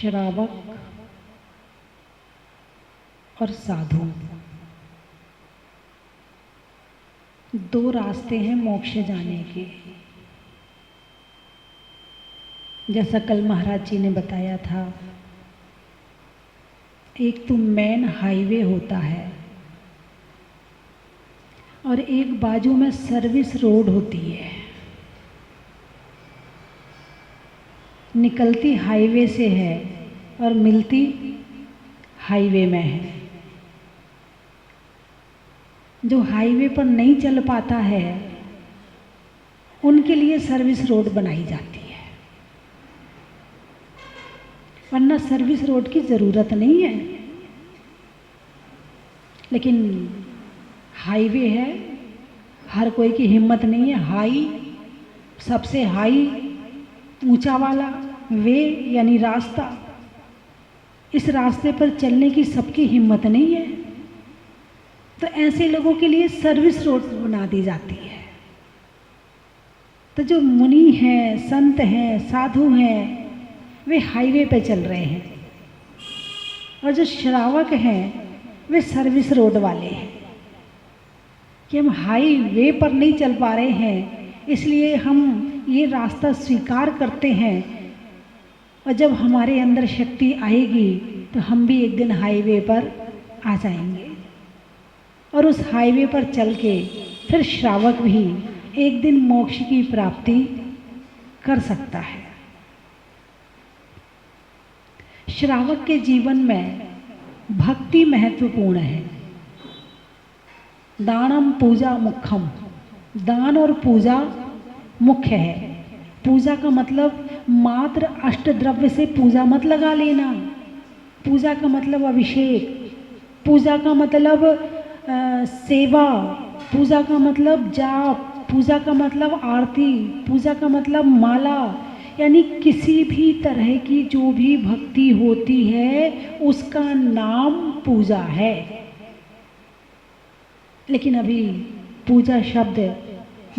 श्रावक और साधु, दो रास्ते हैं मोक्ष जाने के। जैसा कल महाराज जी ने बताया था, एक तो मेन हाईवे होता है और एक बाजू में सर्विस रोड होती है। निकलती हाईवे से है और मिलती हाईवे में है। जो हाईवे पर नहीं चल पाता है उनके लिए सर्विस रोड बनाई जाती है, वरना सर्विस रोड की ज़रूरत नहीं है। लेकिन हाईवे है, हर कोई की हिम्मत नहीं है। हाई, सबसे हाई ऊंचा वाला वे यानी रास्ता, इस रास्ते पर चलने की सबकी हिम्मत नहीं है। तो ऐसे लोगों के लिए सर्विस रोड बना दी जाती है। तो जो मुनि हैं, संत हैं, साधु हैं, वे हाईवे पे चल रहे हैं और जो श्रावक हैं वे सर्विस रोड वाले हैं कि हम हाईवे पर नहीं चल पा रहे हैं, इसलिए हम ये रास्ता स्वीकार करते हैं और जब हमारे अंदर शक्ति आएगी तो हम भी एक दिन हाईवे पर आ जाएंगे और उस हाईवे पर चल के फिर श्रावक भी एक दिन मोक्ष की प्राप्ति कर सकता है। श्रावक के जीवन में भक्ति महत्वपूर्ण है। दानम पूजा मुख्यम, दान और पूजा मुख्य है। पूजा का मतलब मात्र अष्टद्रव्य से पूजा मत लगा लेना। पूजा का मतलब अभिषेक, पूजा का मतलब सेवा, पूजा का मतलब जाप, पूजा का मतलब आरती, पूजा का मतलब माला, यानी किसी भी तरह की जो भी भक्ति होती है उसका नाम पूजा है। लेकिन अभी पूजा शब्द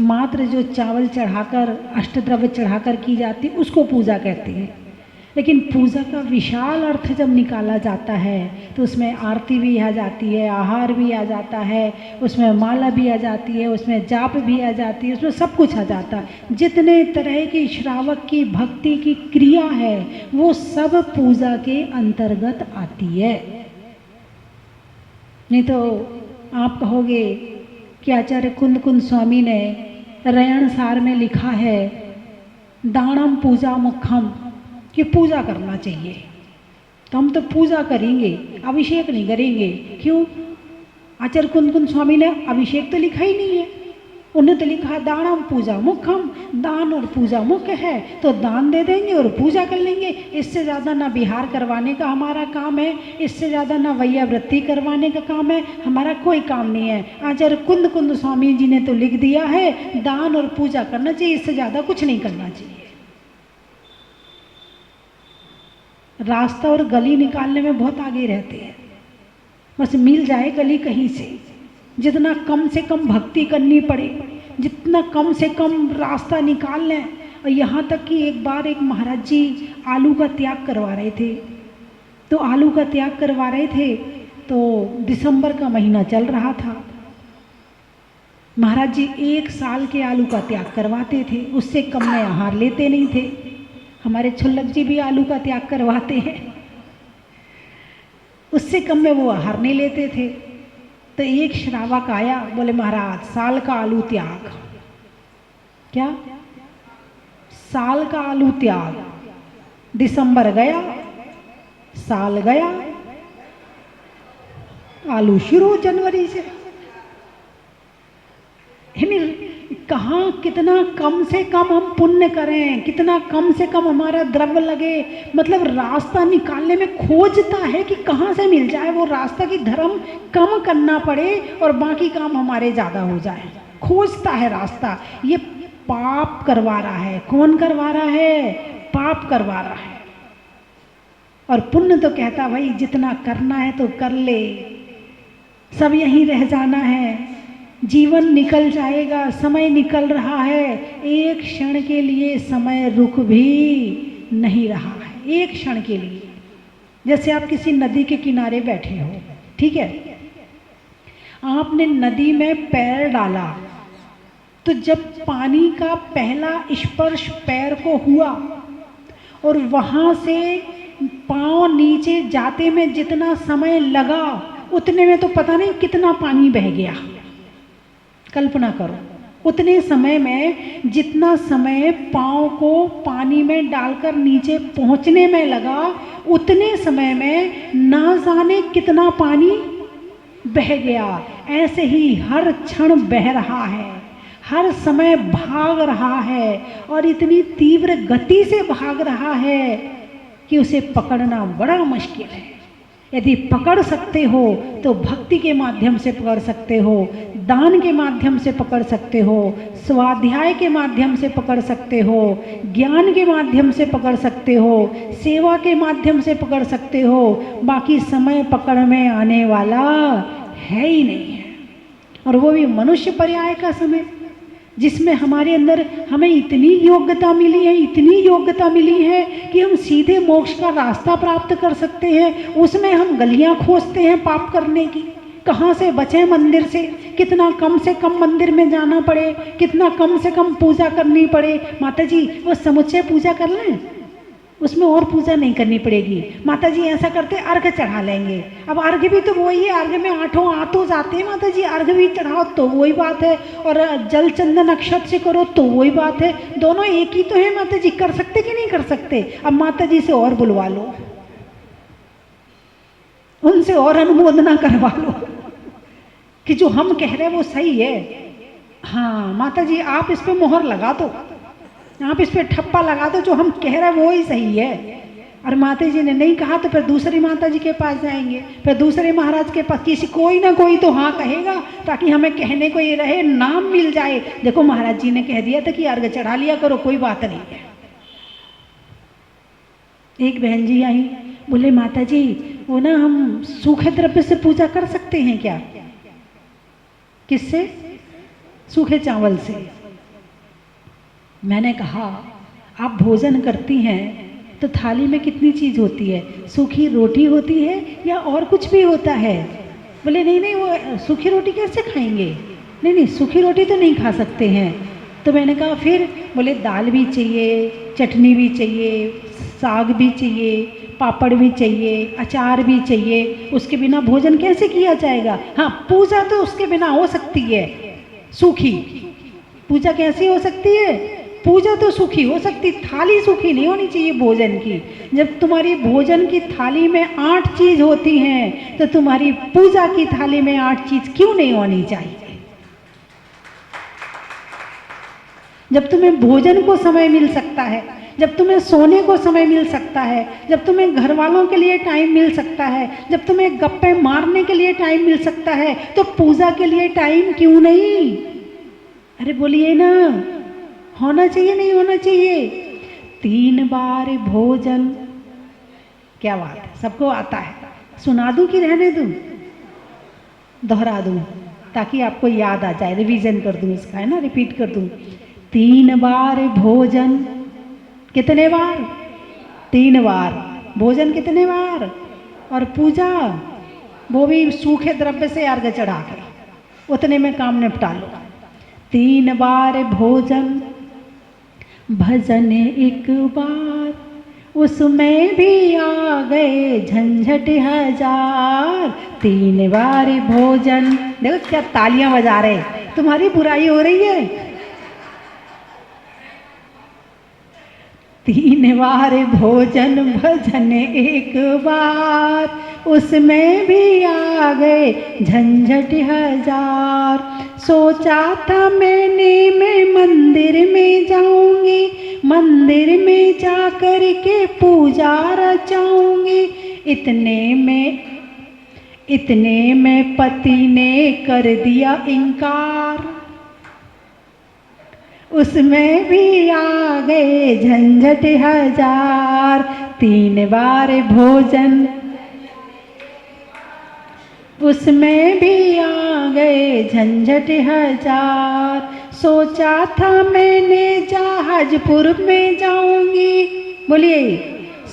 मात्र जो चावल चढ़ाकर, अष्टद्रव्य चढ़ाकर की जाती उसको पूजा कहते हैं। लेकिन पूजा का विशाल अर्थ जब निकाला जाता है तो उसमें आरती भी आ जाती है, आहार भी आ जाता है, उसमें माला भी आ जाती है, उसमें जाप भी आ जाती है, उसमें सब कुछ आ जाता है। जितने तरह की श्रावक की भक्ति की क्रिया है वो सब पूजा के अंतर्गत आती है। नहीं तो आप कहोगे कि आचार्य कुंद कुंद स्वामी ने रयण सार में लिखा है दानम पूजा मुख्यम, कि पूजा करना चाहिए, तो हम तो पूजा करेंगे, अभिषेक नहीं करेंगे। क्यों? आचार्य कुंद कुंद स्वामी ने अभिषेक तो लिखा ही नहीं है, उन्होंने तो लिखा दानम पूजा मुख्यम, दान और पूजा मुख्य है, तो दान दे देंगे और पूजा कर लेंगे। इससे ज़्यादा ना विहार करवाने का हमारा काम है, इससे ज़्यादा ना वैयावृत्ति करवाने का काम है, हमारा कोई काम नहीं है। आचार्य कुंद कुंद स्वामी जी ने तो लिख दिया है दान और पूजा करना चाहिए, इससे ज़्यादा कुछ नहीं करना चाहिए। रास्ता और गली निकालने में बहुत आगे रहते हैं, बस मिल जाए गली कहीं से, जितना कम से कम भक्ति करनी पड़े, जितना कम से कम रास्ता निकाल लें। और यहाँ तक कि एक बार एक महाराज जी आलू का त्याग करवा रहे थे, तो आलू का त्याग करवा रहे थे तो दिसंबर का महीना चल रहा था। महाराज जी 1 साल के आलू का त्याग करवाते थे, उससे कम में आहार लेते नहीं थे। हमारे छुल्लक जी भी आलू का त्याग करवाते हैं, उससे कम में वो आहार नहीं लेते थे। तो एक श्रावक आया, बोले महाराज साल का आलू त्याग। क्या? साल का आलू त्याग। दिसंबर गया, साल गया, आलू शुरू जनवरी से। कहाँ कितना कम से कम हम पुण्य करें, कितना कम से कम हमारा द्रव्य लगे, मतलब रास्ता निकालने में खोजता है कि कहाँ से मिल जाए वो रास्ता, की धर्म कम करना पड़े और बाकी काम हमारे ज़्यादा हो जाए। खोजता है रास्ता। ये पाप करवा रहा है। कौन करवा रहा है? पाप करवा रहा है। और पुण्य तो कहता भाई जितना करना है तो कर ले, सब यहीं रह जाना है, जीवन निकल जाएगा, समय निकल रहा है, एक क्षण के लिए समय रुक भी नहीं रहा है, एक क्षण के लिए। जैसे आप किसी नदी के किनारे बैठे हो, ठीक है, आपने नदी में पैर डाला, तो जब पानी का पहला स्पर्श पैर को हुआ और वहाँ से पाँव नीचे जाते में जितना समय लगा, उतने में तो पता नहीं कितना पानी बह गया। कल्पना करो, उतने समय में जितना समय पाँव को पानी में डालकर नीचे पहुँचने में लगा, उतने समय में ना जाने कितना पानी बह गया। ऐसे ही हर क्षण बह रहा है, हर समय भाग रहा है, और इतनी तीव्र गति से भाग रहा है कि उसे पकड़ना बड़ा मुश्किल है। यदि पकड़ सकते हो तो भक्ति के माध्यम से पकड़ सकते हो, दान के माध्यम से पकड़ सकते हो, स्वाध्याय के माध्यम से पकड़ सकते हो, ज्ञान के माध्यम से पकड़ सकते हो, सेवा के माध्यम से पकड़ सकते हो। बाकी समय पकड़ में आने वाला है ही नहीं है। और वो भी मनुष्य पर्याय का समय, जिसमें हमारे अंदर हमें इतनी योग्यता मिली है, इतनी योग्यता मिली है कि हम सीधे मोक्ष का रास्ता प्राप्त कर सकते हैं। उसमें हम गलियां खोजते हैं पाप करने की, कहाँ से बचें मंदिर से, कितना कम से कम मंदिर में जाना पड़े, कितना कम से कम पूजा करनी पड़े। माता जी वो समुच्चय पूजा कर लें, उसमें और पूजा नहीं करनी पड़ेगी। माता जी ऐसा करते अर्घ चढ़ा लेंगे। अब अर्घ भी तो वही है, अर्घ में 8 आतो जाते हैं माता जी, अर्घ भी चढ़ाओ तो वही बात है, और जल चंदन अक्षत से करो तो वही बात है। दोनों एक ही तो है माता जी, कर सकते कि नहीं कर सकते? अब माता जी से और बुलवा लो, उनसे और अनुमोदना करवा लो कि जो हम कह रहे हैं वो सही है। हाँ माता जी आप इस पे मोहर लगा दो, आप इस पे ठप्पा लगा दो, जो हम कह रहे हैं वो ही सही है। और माता जी ने नहीं कहा तो फिर दूसरी माता जी के पास जाएंगे, फिर दूसरे महाराज के पास, किसी कोई ना कोई तो हाँ कहेगा, ताकि हमें कहने को ये रहे, नाम मिल जाए। देखो महाराज जी ने कह दिया था कि अर्घ चढ़ा लिया करो, कोई बात नहीं है। एक बहन जी आई, बोले माता जी वो ना हम सूखे द्रव्य से पूजा कर सकते हैं क्या? किससे? सूखे चावल से। मैंने कहा आप भोजन करती हैं तो थाली में कितनी चीज़ होती है? सूखी रोटी होती है या और कुछ भी होता है? बोले नहीं नहीं वो सूखी रोटी कैसे खाएंगे? नहीं नहीं सूखी रोटी तो नहीं खा सकते हैं। तो मैंने कहा फिर? बोले दाल भी चाहिए, चटनी भी चाहिए, साग भी चाहिए, पापड़ भी चाहिए, अचार भी चाहिए, उसके बिना भोजन कैसे किया जाएगा? हाँ पूजा तो उसके बिना हो सकती है सूखी। पूजा कैसी हो सकती है? पूजा तो सूखी हो सकती, थाली सूखी नहीं होनी चाहिए भोजन की। जब तुम्हारी भोजन की थाली में 8 चीज होती हैं तो तुम्हारी पूजा की थाली में 8 चीज क्यों नहीं होनी चाहिए? जब तुम्हें भोजन को समय मिल सकता है, जब तुम्हें सोने को समय मिल सकता है, जब तुम्हें घर वालों के लिए टाइम मिल सकता है, जब तुम्हें गप्पे मारने के लिए टाइम मिल सकता है, तो पूजा के लिए टाइम क्यों नहीं? अरे बोलिए ना, होना चाहिए नहीं होना चाहिए? 3 बार भोजन, क्या बात है, सबको आता है। सुना दूं कि रहने दूं? दोहरा दूं ताकि आपको याद आ जाए, रिवीजन कर दूं इसका, है ना, रिपीट कर दूं। 3 बार भोजन, कितने बार? 3 बार भोजन, कितने बार? और पूजा वो भी सूखे द्रव्य से अर्घ चढ़ा कर, उतने में काम निपटा लो। 3 बार भोजन, भजन 1 बार, उसमें भी आ गए झंझट 1000। 3 बार भोजन, देखो क्या तालियां बजा रहे, तुम्हारी बुराई हो रही है। 3 बार भोजन, भजन 1 बार, उसमें भी आ गए झंझट 1000। सोचा था मैंने मैं मंदिर में जाऊंगी, मंदिर में जा कर के पूजा रचाऊंगी। इतने में पति ने कर दिया इनकार, उसमें भी आ गए झंझट 1000। 3 बार भोजन, उसमें भी आ गए झंझट 1000। सोचा था मैंने जहाजपुर में जाऊंगी, बोलिए,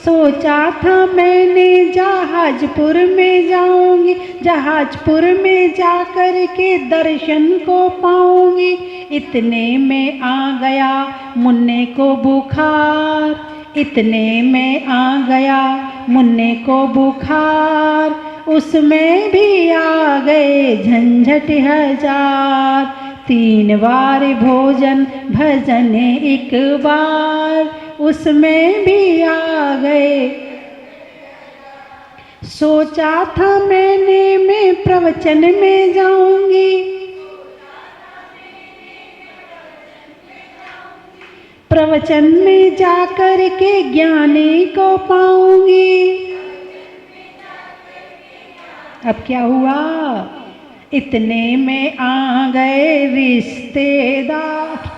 सोचा था मैंने जहाजपुर में जाऊंगी, जहाजपुर में जा कर के दर्शन को पाऊंगी। इतने में आ गया मुन्ने को बुखार, इतने में आ गया मुन्ने को बुखार। उसमें भी आ गए झंझट हजार, 3 बार भोजन भजन एक बार, उसमें भी आ गए। सोचा था मैंने मैं प्रवचन में जाऊंगी, प्रवचन में जाकर के ज्ञानी को पाऊंगी। अब क्या हुआ? इतने में आ गए रिश्तेदार,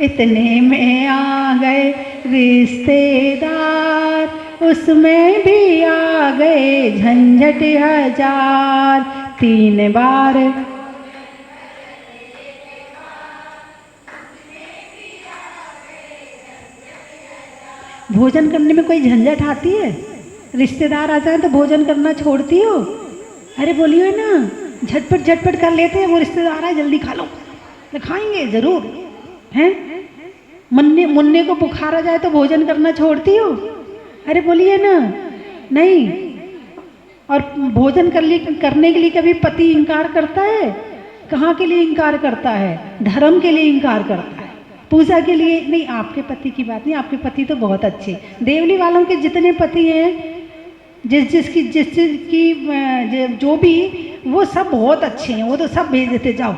इतने में आ गए रिश्तेदार, उसमें भी आ गए झंझट हजार, 3 बार। भोजन करने में कोई झंझट आती है? रिश्तेदार आ जाए तो भोजन करना छोड़ती हो? अरे बोलिए ना, झटपट झटपट कर लेते हैं, वो रिश्तेदार है जल्दी खा लो, खाएंगे जरूर हैं। मुन्ने को बुखार आ जाए तो भोजन करना छोड़ती हो? अरे बोलिए ना, नहीं। और भोजन करने के लिए कभी पति इनकार करता है? कहाँ के लिए इनकार करता है? धर्म के लिए इनकार करता है, पूजा के लिए नहीं। आपके पति की बात नहीं, आपके पति तो बहुत अच्छे। देवली वालों के जितने पति हैं, जिसकी जो भी, वो सब बहुत अच्छे हैं, वो तो सब भेज देते, जाओ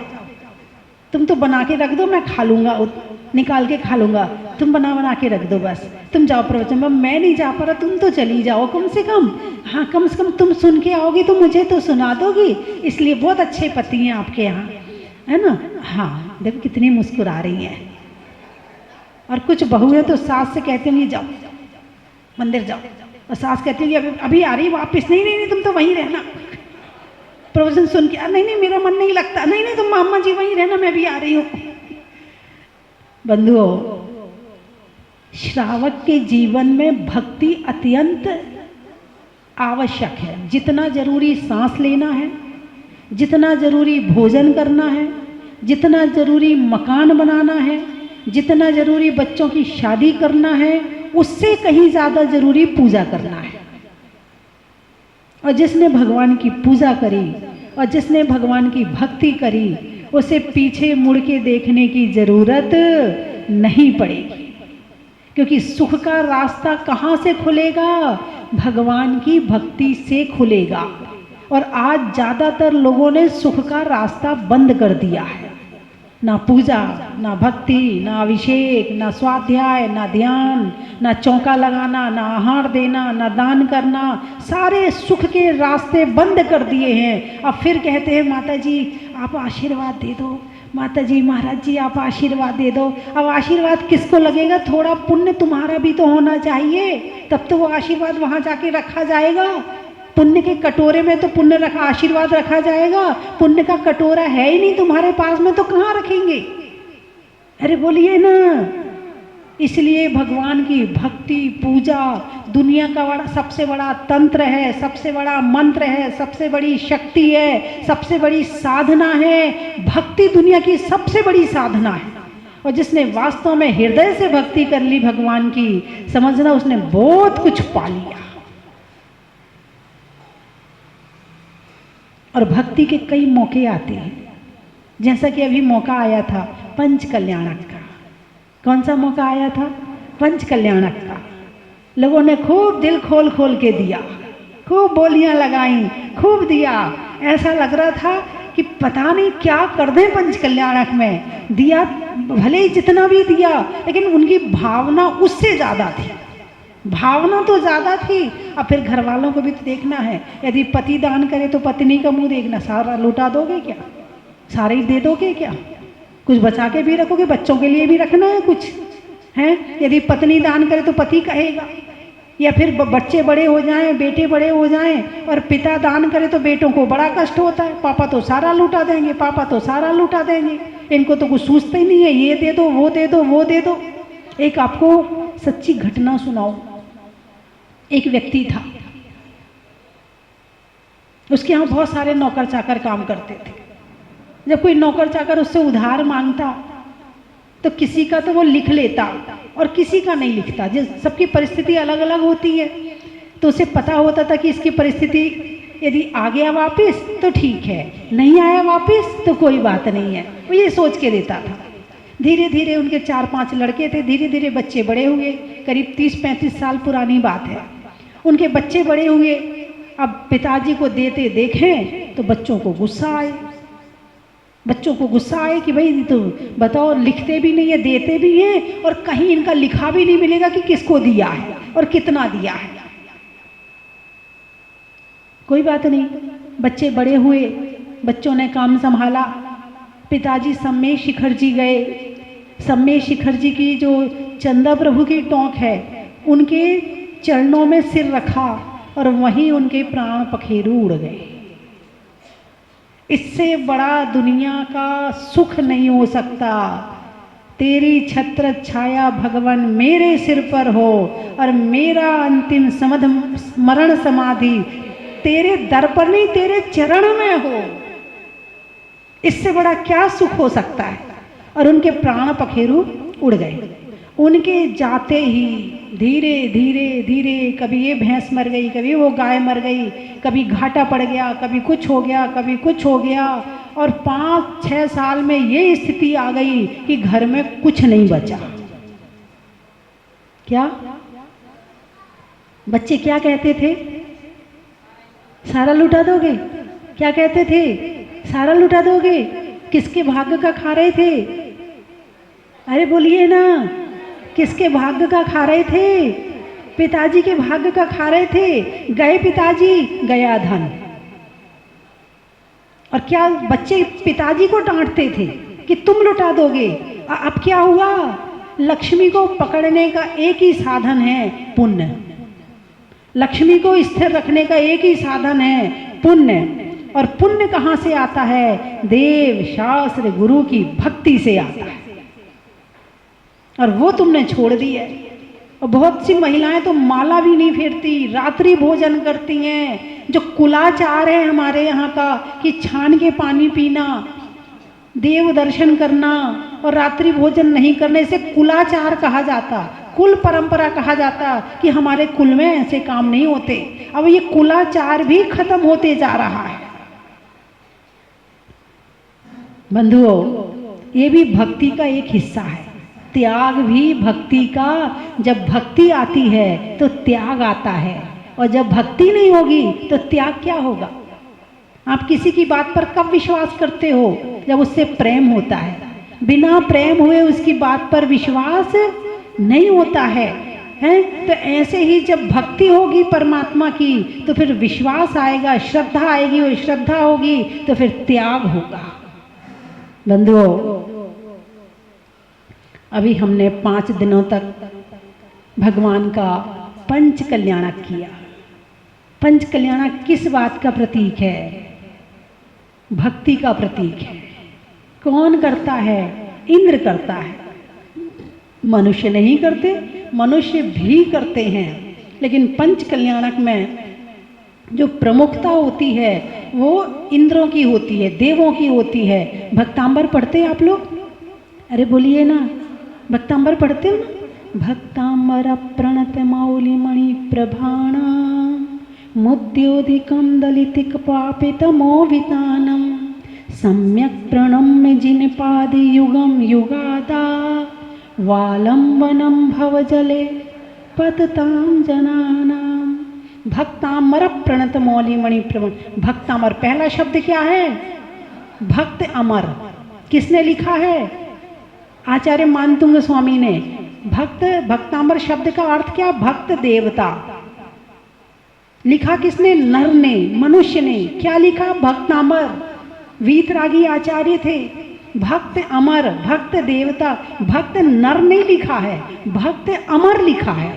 तुम तो बना के रख दो, मैं खा लूँगा, निकाल के खा लूँगा, तुम बना के रख दो, बस तुम जाओ प्रवचन में, मैं नहीं जा पा रहा, तुम तो चली जाओ कम से कम। हाँ, कम से कम तुम सुन के आओगी तो मुझे तो सुना दोगी, इसलिए बहुत अच्छे पति हैं आपके यहाँ, है ना। हाँ, देखो कितनी मुस्कुरा रही हैं। और कुछ बहुएं तो सास से कहती होंगी जाओ मंदिर जाओ, और सास कहती होगी अभी आ रही वापस, नहीं नहीं नहीं तुम तो वहीं रहना, प्रवचन सुन के। नहीं नहीं मेरा मन नहीं लगता, नहीं नहीं तुम अम्मा जी वहीं रहना, मैं भी आ रही हूँ। बंधुओं, श्रावक के जीवन में भक्ति अत्यंत आवश्यक है। जितना जरूरी सांस लेना है, जितना जरूरी भोजन करना है, जितना जरूरी मकान बनाना है, जितना जरूरी बच्चों की शादी करना है, उससे कहीं ज़्यादा जरूरी पूजा करना है। और जिसने भगवान की पूजा करी और जिसने भगवान की भक्ति करी, उसे पीछे मुड़ के देखने की ज़रूरत नहीं पड़ेगी, क्योंकि सुख का रास्ता कहाँ से खुलेगा? भगवान की भक्ति से खुलेगा। और आज ज़्यादातर लोगों ने सुख का रास्ता बंद कर दिया है। ना पूजा, ना भक्ति, ना अभिषेक, ना स्वाध्याय, ना ध्यान, ना चौका लगाना, ना आहार देना, ना दान करना, सारे सुख के रास्ते बंद कर दिए हैं। अब फिर कहते हैं माता जी आप आशीर्वाद दे दो, माता जी महाराज जी आप आशीर्वाद दे दो। अब आशीर्वाद किसको लगेगा? थोड़ा पुण्य तुम्हारा भी तो होना चाहिए, तब तो वो आशीर्वाद वहाँ जाके रखा जाएगा। पुण्य के कटोरे में तो पुण्य रखा, आशीर्वाद रखा जाएगा। पुण्य का कटोरा है ही नहीं तुम्हारे पास में, तो कहाँ रखेंगे? अरे बोलिए ना। इसलिए भगवान की भक्ति पूजा दुनिया का सबसे बड़ा तंत्र है, सबसे बड़ा मंत्र है, सबसे बड़ी शक्ति है, सबसे बड़ी साधना है। भक्ति दुनिया की सबसे बड़ी साधना है। और जिसने वास्तव में हृदय से भक्ति कर ली भगवान की, समझना उसने बहुत कुछ पा लिया। और भक्ति के कई मौके आते हैं, जैसा कि अभी मौका आया था पंच कल्याणक का। कौन सा मौका आया था? पंच कल्याणक का। लोगों ने खूब दिल खोल खोल के दिया, खूब बोलियां लगाई, खूब दिया। ऐसा लग रहा था कि पता नहीं क्या कर दें पंच कल्याणक में। दिया भले ही जितना भी दिया, लेकिन उनकी भावना उससे ज़्यादा थी। भावना तो ज़्यादा थी। अब फिर घर वालों को भी तो देखना है। यदि पति दान करे तो पत्नी का मुंह देखना। सारा लुटा दोगे क्या? सारे ही दे दोगे क्या? कुछ बचा के भी रखोगे? बच्चों के लिए भी रखना है कुछ, हैं? यदि पत्नी दान करे तो पति कहेगा, या फिर बच्चे बड़े हो जाएं, बेटे बड़े हो जाएं और पिता दान करे तो बेटों को बड़ा कष्ट होता है। पापा तो सारा लुटा देंगे, पापा तो सारा लुटा देंगे, इनको तो कुछ सूझता ही नहीं है। ये दे दो, वो दे दो, वो दे दो। एक आपको सच्ची घटना सुनाओ। एक व्यक्ति था, उसके यहाँ बहुत सारे नौकर चाकर काम करते थे। जब कोई नौकर चाकर उससे उधार मांगता तो किसी का तो वो लिख लेता और किसी का नहीं लिखता। जिस सबकी परिस्थिति अलग अलग होती है, तो उसे पता होता था कि इसकी परिस्थिति यदि आ गया वापस तो ठीक है, नहीं आया वापस तो कोई बात नहीं है, वो ये सोच के देता था। धीरे धीरे उनके 4-5 लड़के थे, धीरे धीरे बच्चे बड़े हुए, करीब 30-35 साल पुरानी बात है। उनके बच्चे बड़े हुए, अब पिताजी को देते देखें तो बच्चों को गुस्सा आए। बच्चों को गुस्सा आए कि भाई तो बताओ, लिखते भी नहीं है, देते भी हैं और कहीं इनका लिखा भी नहीं मिलेगा कि किसको दिया है और कितना दिया है। कोई बात नहीं, बच्चे बड़े हुए, बच्चों ने काम संभाला। पिताजी सम्मेद शिखर जी गए। सम्मेद शिखर जी की जो चंदा प्रभु की टोंक है, उनके चरणों में सिर रखा और वहीं उनके प्राण पखेरु उड़ गए। इससे बड़ा दुनिया का सुख नहीं हो सकता। तेरी छत्र छाया भगवान मेरे सिर पर हो और मेरा अंतिम मरण समाधि तेरे दर पर नहीं, तेरे चरण में हो। इससे बड़ा क्या सुख हो सकता है। और उनके प्राण पखेरु उड़ गए। उनके जाते ही धीरे धीरे धीरे कभी ये भैंस मर गई, कभी वो गाय मर गई, कभी घाटा पड़ गया, कभी कुछ हो गया, कभी कुछ हो गया। और 5-6 साल में ये स्थिति आ गई कि घर में कुछ नहीं बचा। क्या बच्चे क्या कहते थे? सारा लुटा दोगे? क्या कहते थे? सारा लुटा दोगे? किसके भाग्य का खा रहे थे? अरे बोलिए ना, किसके भाग्य का खा रहे थे? पिताजी के भाग्य का खा रहे थे। गए पिताजी, गया धन। और क्या बच्चे पिताजी को डांटते थे कि तुम लुटा दोगे। अब क्या हुआ? लक्ष्मी को पकड़ने का एक ही साधन है, पुण्य। लक्ष्मी को स्थिर रखने का एक ही साधन है, पुण्य। और पुण्य कहाँ से आता है? देव, शास्त्र, गुरु की भक्ति से आता है। और वो तुमने छोड़ दी है। और बहुत सी महिलाएं तो माला भी नहीं फेरती, रात्रि भोजन करती हैं। जो कुलाचार है हमारे यहाँ का कि छान के पानी पीना, देव दर्शन करना और रात्रि भोजन नहीं करने से कुलाचार कहा जाता, कुल परंपरा कहा जाता कि हमारे कुल में ऐसे काम नहीं होते। अब ये कुलाचार भी खत्म होते जा रहा है। बंधुओं, ये भी भक्ति का एक हिस्सा है। त्याग भी भक्ति का। जब भक्ति आती है तो त्याग आता है, और जब भक्ति नहीं होगी तो त्याग क्या होगा? आप किसी की बात पर कब विश्वास करते हो? जब उससे प्रेम होता है। बिना प्रेम हुए उसकी बात पर विश्वास नहीं होता है, हैं? तो ऐसे ही जब भक्ति होगी परमात्मा की तो फिर विश्वास आएगा, श्रद्धा आएगी, और श्रद्धा होगी तो फिर त्याग होगा। बंधुओं, अभी हमने 5 दिनों तक भगवान का पंच कल्याणक किया। पंच कल्याणक किस बात का प्रतीक है? भक्ति का प्रतीक है। कौन करता है? इंद्र करता है। मनुष्य नहीं करते, मनुष्य भी करते हैं, लेकिन पंच कल्याणक में जो प्रमुखता होती है वो इंद्रों की होती है, देवों की होती है। भक्तांबर पढ़ते हैं आप लोग? अरे बोलिए ना, भक्तांबर पढ़ते हो ना? भक्तांबर प्रणत मौलि मणि प्रभाणा मुद्योदिकं दलितिक पापित मोहितानम सम्यक प्रणम्य जिन पादि युगम युगादा वालंबनम भव जले पतताम जनानाम। भक्तामर प्रणत मौलि मणि प्रभाण। भक्तामर, पहला शब्द क्या है? भक्त अमर। किसने लिखा है? आचार्य मानतुंग स्वामी ने। भक्तांबर शब्द का अर्थ क्या? भक्त देवता। लिखा किसने? नर ने, मनुष्य ने। क्या लिखा? भक्तांबर। वीतरागी आचार्य थे। भक्त अमर, भक्त देवता। भक्त नर नहीं लिखा है, भक्त अमर लिखा है।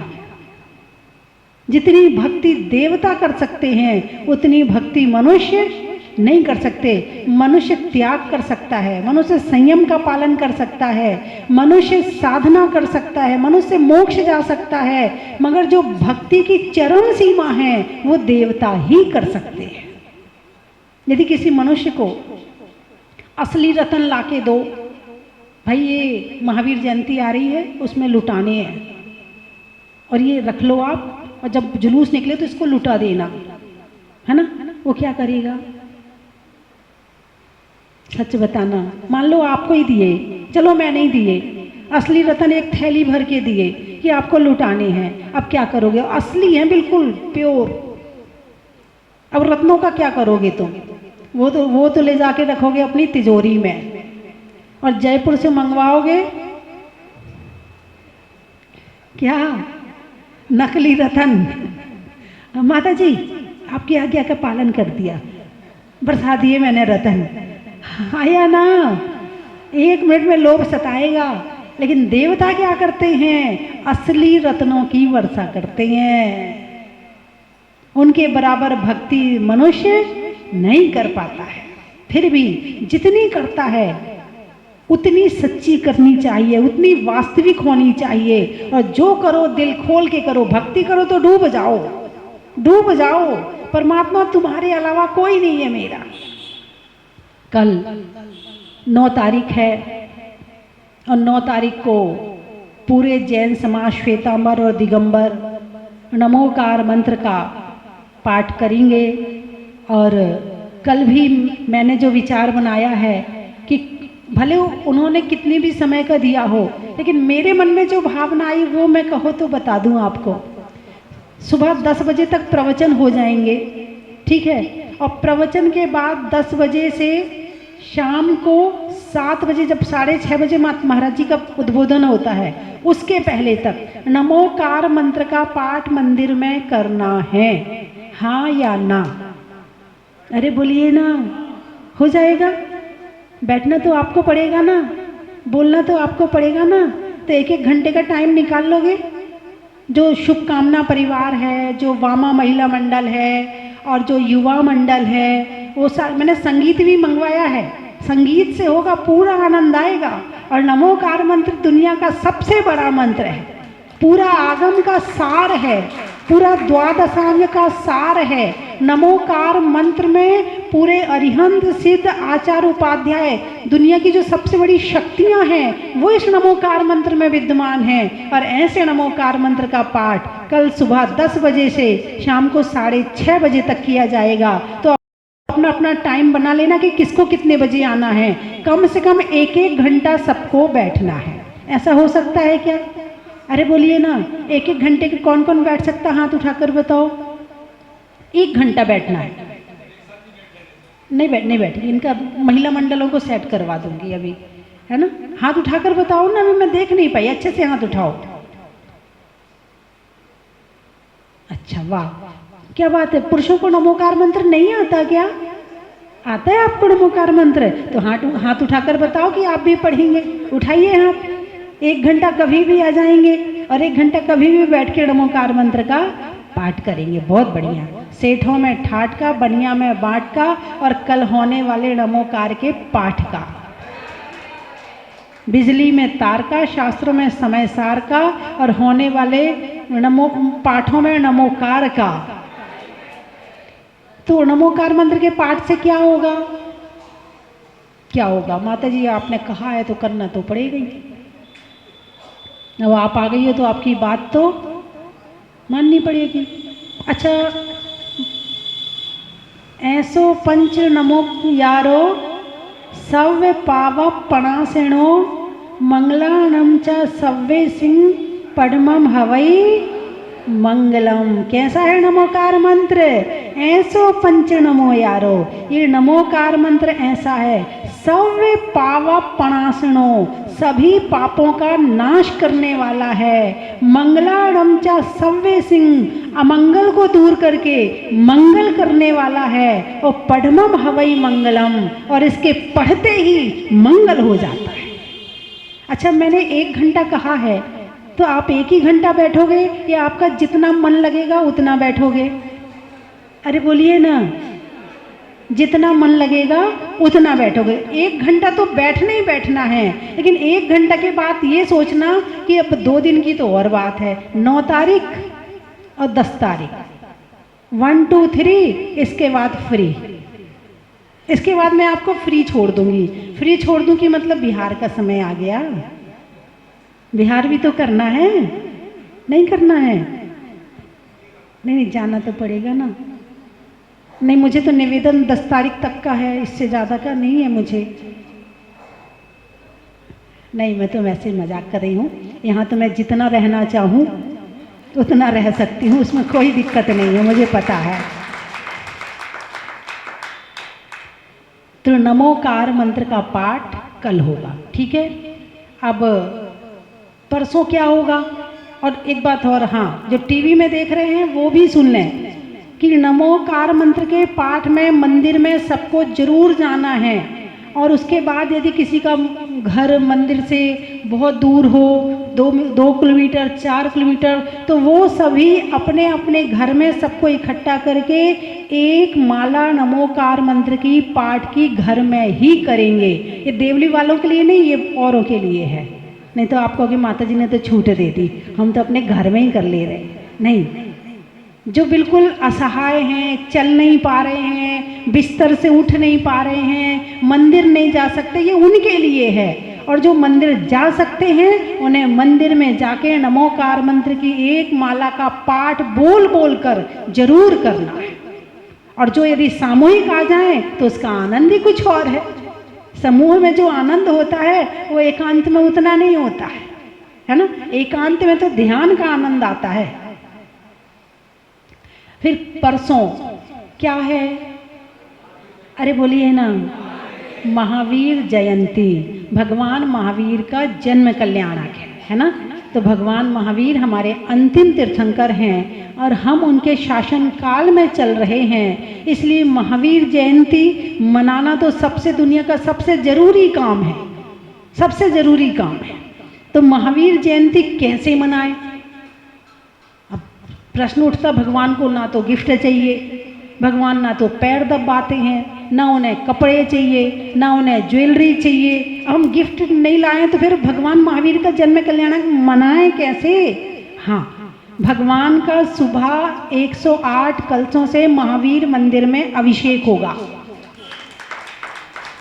जितनी भक्ति देवता कर सकते हैं उतनी भक्ति मनुष्य नहीं कर सकते। मनुष्य त्याग कर सकता है, मनुष्य संयम का पालन कर सकता है, मनुष्य साधना कर सकता है, मनुष्य मोक्ष जा सकता है, मगर जो भक्ति की चरम सीमा है वो देवता ही कर सकते हैं। यदि किसी मनुष्य को असली रतन लाके दो, भाई ये महावीर जयंती आ रही है उसमें लुटाने हैं और ये रख लो आप, और जब जुलूस निकले तो इसको लुटा देना, है ना, वो क्या करेगा? सच बताना। मान लो आपको ही दिए, चलो मैं नहीं दिए, असली रतन एक थैली भर के दिए कि आपको लुटाने हैं, अब क्या करोगे? असली हैं बिल्कुल प्योर, अब रत्नों का क्या करोगे तुम? वो तो ले जाके रखोगे अपनी तिजोरी में, और जयपुर से मंगवाओगे क्या? नकली रतन। माता जी आपकी आज्ञा का पालन कर दिया, बरसा दिए मैंने रतन, आया ना, 1 मिनट में लोभ सताएगा, लेकिन देवता क्या करते हैं? असली रत्नों की वर्षा करते हैं। उनके बराबर भक्ति मनुष्य नहीं कर पाता है, फिर भी जितनी करता है उतनी सच्ची करनी चाहिए, उतनी वास्तविक होनी चाहिए, और जो करो दिल खोल के करो, भक्ति करो तो डूब जाओ, डूब जाओ। परमात्मा तुम्हारे अलावा कोई नहीं है मेरा। कल 9 तारीख है और 9 तारीख को पूरे जैन समाज श्वेतांबर और दिगंबर नमोकार मंत्र का पाठ करेंगे। और कल भी मैंने जो विचार बनाया है कि भले उन्होंने कितनी भी समय का दिया हो, लेकिन मेरे मन में जो भावना आई वो मैं कहो तो बता दूं आपको। सुबह 10 बजे तक प्रवचन हो जाएंगे, ठीक है, और प्रवचन के बाद 10 बजे से शाम को 7 बजे, जब 6:30 बजे महाराज जी का उद्बोधन होता है, उसके पहले तक नमोकार मंत्र का पाठ मंदिर में करना है, हाँ या ना? अरे बोलिए ना, हो जाएगा? बैठना तो आपको पड़ेगा ना, बोलना तो आपको पड़ेगा ना, तो 1-1 घंटे का टाइम निकाल लोगे? जो शुभकामना परिवार है, जो वामा महिला मंडल है और जो युवा मंडल है, वो मैंने संगीत भी मंगवाया है, संगीत से होगा, पूरा आनंद आएगा। और नमोकार मंत्र दुनिया का सबसे बड़ा मंत्र है, पूरा आगम का सार है, पूरा द्वादशांग का सार है। नमोकार मंत्र में पूरे अरिहंत सिद्ध आचार्य उपाध्याय, दुनिया की जो सबसे बड़ी शक्तियां हैं वो इस नमोकार मंत्र में विद्यमान हैं। और ऐसे नमोकार मंत्र का पाठ कल सुबह 10 बजे से शाम को 6:30 बजे तक किया जाएगा। तो अपना अपना टाइम बना लेना कि किसको कितने बजे आना है, कम से कम 1-1 घंटा सबको बैठना है। ऐसा हो सकता है क्या? अरे बोलिए ना, 1-1 घंटे के कौन कौन बैठ सकता? हाथ उठाकर बताओ। 1 घंटा बैठना है। नहीं बैठेगी, इनका महिला मंडलों को सेट करवा दूंगी अभी, है ना? हाथ उठाकर बताओ ना, अभी मैं देख नहीं पाई, अच्छे से हाथ उठाओ। अच्छा, वाह, क्या बात है। पुरुषों को नमोकार मंत्र नहीं आता क्या? आता है आपको नमोकार मंत्र? तो हाथ उठाकर बताओ कि आप भी पढ़ेंगे। उठाइए हाथ। 1 घंटा कभी भी आ जाएंगे और 1 घंटा कभी भी बैठ के नमोकार मंत्र का पाठ करेंगे। बहुत बढ़िया। सेठों में ठाठ का, बनिया में बाट का, और कल होने वाले नमोकार के पाठ का, बिजली में तार का, शास्त्रों में समय सार का, और होने वाले पाठों में नमोकार का। तो नमोकार मंत्र के पाठ से क्या होगा? क्या होगा माता जी? आपने कहा है तो करना तो पड़ेगा ही। अब आप आ गई हो तो आपकी बात तो माननी पड़ेगी। अच्छा, ऐसो पंच नमो यारो सव्य पाव पणासेणो मंगलानम च सव्य सिंह पद्मम हवई मंगलम। कैसा है नमोकार मंत्र? ऐसो पंच नमो यारो, ये नमोकार मंत्र ऐसा है, सव्य पाव पणासनो, सभी पापों का नाश करने वाला है। मंगलाणम च सव्य सिंह, अमंगल को दूर करके मंगल करने वाला है। और पद्मम हवई मंगलम, और इसके पढ़ते ही मंगल हो जाता है। अच्छा, मैंने 1 घंटा कहा है, तो आप 1 ही घंटा बैठोगे या आपका जितना मन लगेगा उतना बैठोगे? अरे बोलिए ना, जितना मन लगेगा उतना बैठोगे। 1 घंटा तो बैठना ही बैठना है, लेकिन 1 घंटा के बाद ये सोचना कि अब 2 दिन की तो और बात है, 9 तारीख और 10 तारीख 1 2 3, इसके बाद फ्री। इसके बाद मैं आपको फ्री छोड़ दूंगी। फ्री छोड़ दूंगी मतलब बिहार का समय आ गया, बिहार भी तो करना है, नहीं करना है? नहीं जाना तो पड़ेगा ना। नहीं, मुझे तो निवेदन 10 तारीख तक का है, इससे ज़्यादा का नहीं है मुझे। नहीं, मैं तो वैसे मजाक कर रही हूँ। यहाँ तो मैं जितना रहना चाहूँ उतना रह सकती हूँ, उसमें कोई दिक्कत नहीं है, मुझे पता है। तो नमोकार मंत्र का पाठ कल होगा, ठीक है। अब परसों क्या होगा? और एक बात और, हाँ, जो टीवी में देख रहे हैं वो भी सुन लें कि नमोकार मंत्र के पाठ में मंदिर में सबको जरूर जाना है। और उसके बाद यदि किसी का घर मंदिर से बहुत दूर हो, 2 किलोमीटर 4 किलोमीटर, तो वो सभी अपने अपने घर में सबको इकट्ठा करके एक माला नमोकार मंत्र की पाठ की घर में ही करेंगे। ये देवली वालों के लिए नहीं, ये औरों के लिए है। नहीं तो आप कहोगे माता जी ने तो छूट दे दी, हम तो अपने घर में ही कर ले रहे। नहीं, जो बिल्कुल असहाय हैं, चल नहीं पा रहे हैं, बिस्तर से उठ नहीं पा रहे हैं, मंदिर नहीं जा सकते, ये उनके लिए है। और जो मंदिर जा सकते हैं उन्हें मंदिर में जाके नमोकार मंत्र की एक माला का पाठ बोल बोल कर जरूर करना है। और जो यदि सामूहिक आ जाए तो उसका आनंद ही कुछ और है। समूह में जो आनंद होता है वो एकांत में उतना नहीं होता है ना। एकांत में तो ध्यान का आनंद आता है। फिर परसों क्या है? अरे बोलिए ना, महावीर जयंती, भगवान महावीर का जन्म कल्याणक है ना। तो भगवान महावीर हमारे अंतिम तीर्थंकर हैं और हम उनके शासन काल में चल रहे हैं, इसलिए महावीर जयंती मनाना तो सबसे दुनिया का सबसे जरूरी काम है, सबसे जरूरी काम है। तो महावीर जयंती कैसे मनाएं? अब प्रश्न उठता, भगवान को ना तो गिफ्ट चाहिए, भगवान ना तो पैर दबाते हैं, ना उन्हें कपड़े चाहिए, ना उन्हें ज्वेलरी चाहिए। हम गिफ्ट नहीं लाएं तो फिर भगवान महावीर का जन्म कल्याणक मनाएं कैसे? हाँ, भगवान का सुबह 108 कलशों से महावीर मंदिर में अभिषेक होगा।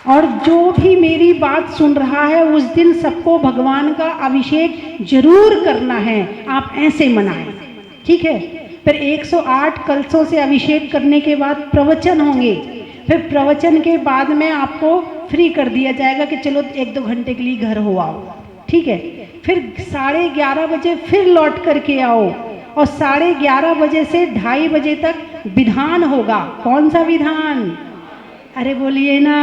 और जो भी मेरी बात सुन रहा है उस दिन सबको भगवान का अभिषेक जरूर करना है। आप ऐसे मनाएं, ठीक है। फिर 108 कलशों से अभिषेक करने के बाद प्रवचन होंगे। फिर प्रवचन के बाद में आपको फ्री कर दिया जाएगा कि चलो 1-2 घंटे के लिए घर हो आओ, ठीक है। फिर 11:30 बजे फिर लौट करके आओ और 11:30 बजे से 2:30 बजे तक विधान होगा। कौन सा विधान? अरे बोलिए ना,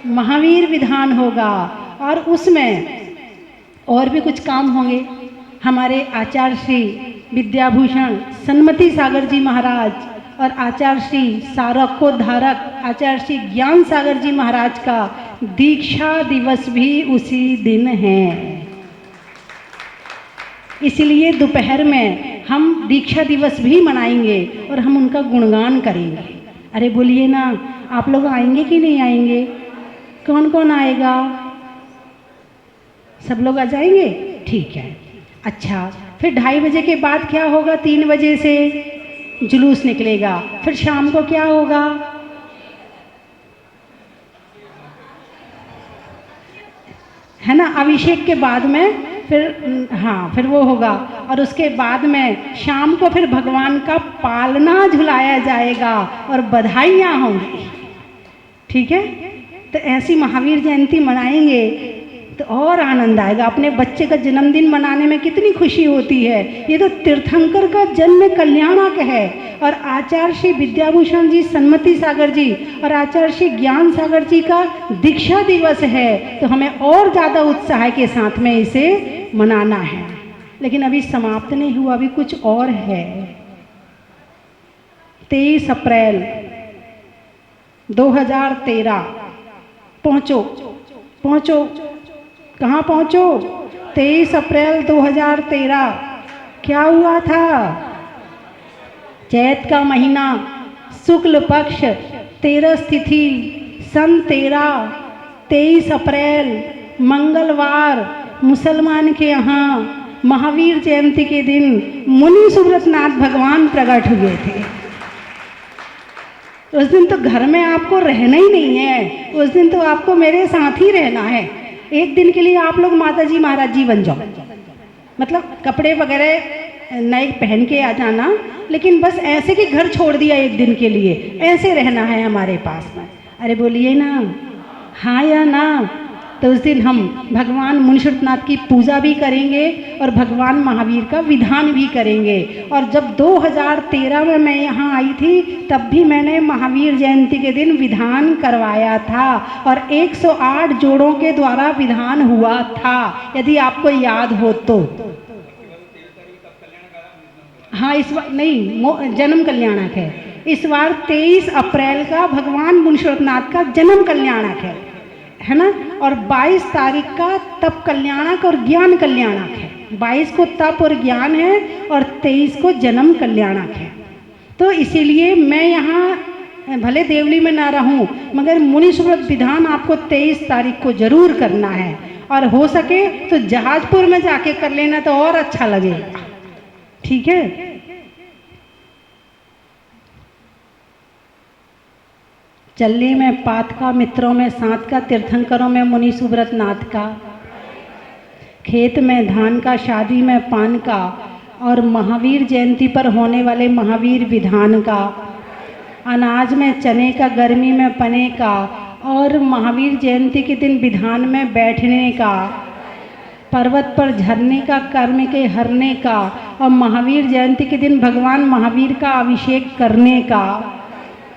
महावीर विधान होगा। और उसमें और भी कुछ काम होंगे। हमारे आचार्य श्री विद्याभूषण सन्मति सागर जी महाराज और आचार्य श्री सारकोद्धारक आचार्य श्री ज्ञान सागर जी महाराज का दीक्षा दिवस भी उसी दिन है। इसलिए दोपहर में हम दीक्षा दिवस भी मनाएंगे और हम उनका गुणगान करेंगे। अरे बोलिए ना, आप लोग आएंगे कि नहीं आएंगे? कौन कौन आएगा? सब लोग आ जाएंगे, ठीक है। अच्छा, फिर 2:30 बजे के बाद क्या होगा? 3 बजे से जुलूस निकलेगा। फिर शाम को क्या होगा? है ना, अभिषेक के बाद में फिर, हाँ, फिर वो होगा। और उसके बाद में शाम को फिर भगवान का पालना झुलाया जाएगा और बधाइयाँ होंगी, ठीक है। तो ऐसी महावीर जयंती मनाएंगे तो और आनंद आएगा। अपने बच्चे का जन्मदिन मनाने में कितनी खुशी होती है। ये तो तीर्थंकर का जन्म कल्याणक है। और आचार्य श्री विद्याभूषण जी सन्मति सागर जी और आचार्य श्री ज्ञान सागर जी का दीक्षा दिवस है, तो हमें और ज़्यादा उत्साह के साथ में इसे मनाना है। लेकिन अभी समाप्त नहीं हुआ, अभी कुछ और है। 23 अप्रैल 2013 पहुँचो, पहुँचो, कहाँ पहुँचो? 23 अप्रैल 2013 क्या हुआ था? चैत का महीना, शुक्ल पक्ष, 13 तिथि सन 23 अप्रैल मंगलवार मुसलमान के यहाँ महावीर जयंती के दिन मुनि सुब्रतनाथ भगवान प्रकट हुए थे। उस दिन तो घर में आपको रहना ही नहीं है, उस दिन तो आपको मेरे साथ ही रहना है। एक दिन के लिए आप लोग माता जी महाराज जी बन जाओ, मतलब कपड़े वगैरह नए पहन के आ जाना, लेकिन बस ऐसे कि घर छोड़ दिया एक दिन के लिए, ऐसे रहना है हमारे पास में। अरे बोलिए ना हाँ या ना। तो उस दिन हम भगवान मुनि सुब्रतनाथ की पूजा भी करेंगे और भगवान महावीर का विधान भी करेंगे। और जब 2013 में मैं यहाँ आई थी तब भी मैंने महावीर जयंती के दिन विधान करवाया था और 108 जोड़ों के द्वारा विधान हुआ था, यदि आपको याद हो तो। हाँ इस बार नहीं, जन्म कल्याणक है। इस बार 23 अप्रैल का भगवान मुनि सुब्रतनाथ का जन्म कल्याणक है ना। और 22 तारीख का तप कल्याणक और ज्ञान कल्याणक है। 22 को तप और ज्ञान है और 23 को जन्म कल्याणक है। तो इसीलिए मैं यहाँ भले देवली में ना रहूँ मगर मुनि सुब्रत विधान आपको 23 तारीख को जरूर करना है, और हो सके तो जहाजपुर में जाके कर लेना तो और अच्छा लगेगा। ठीक है। चल्ली में पात का, मित्रों में सात का, तीर्थंकरों में मुनि सुब्रतनाथ का, खेत में धान का, शादी में पान का, और महावीर जयंती पर होने वाले महावीर विधान का, अनाज में चने का, गर्मी में पने का, और महावीर जयंती के दिन विधान में बैठने का, पर्वत पर झरने का, कर्म के हरने का, और महावीर जयंती के दिन भगवान महावीर का अभिषेक करने का,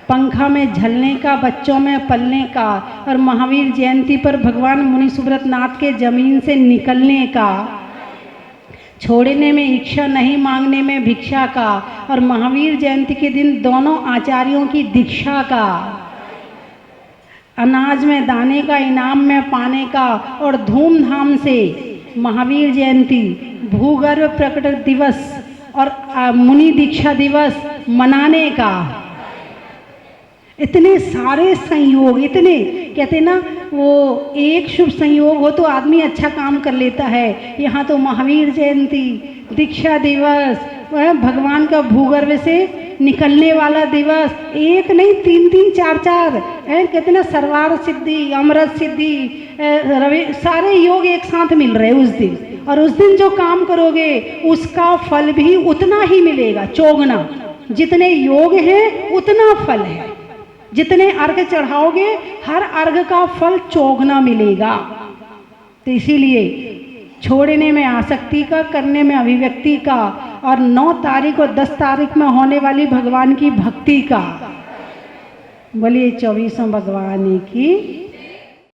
पंखा में झलने का, बच्चों में पलने का, और महावीर जयंती पर भगवान मुनि सुब्रतनाथ के जमीन से निकलने का, छोड़ने में इच्छा, नहीं मांगने में भिक्षा का, और महावीर जयंती के दिन दोनों आचार्यों की दीक्षा का, अनाज में दाने का, इनाम में पाने का, और धूमधाम से महावीर जयंती, भूगर्भ प्रकट दिवस और मुनि दीक्षा दिवस मनाने का। इतने सारे संयोग, इतने कहते ना वो एक शुभ संयोग हो तो आदमी अच्छा काम कर लेता है। यहाँ तो महावीर जयंती, दीक्षा दिवस, भगवान का भूगर्भ से निकलने वाला दिवस, एक नहीं 3-3 4-4 कहते ना सर्वार सिद्धि, अमृत सिद्धि, रवि, सारे योग एक साथ मिल रहे उस दिन। और उस दिन जो काम करोगे उसका फल भी उतना ही मिलेगा, चौगुना। जितने योग हैं उतना फल है, जितने अर्घ चढ़ाओगे हर अर्घ का फल चौगुना मिलेगा। तो इसीलिए छोड़ने में आसक्ति का, करने में अभिव्यक्ति का, और 9 तारीख और 10 तारीख में होने वाली भगवान की भक्ति का। बोलिए 24 भगवान की।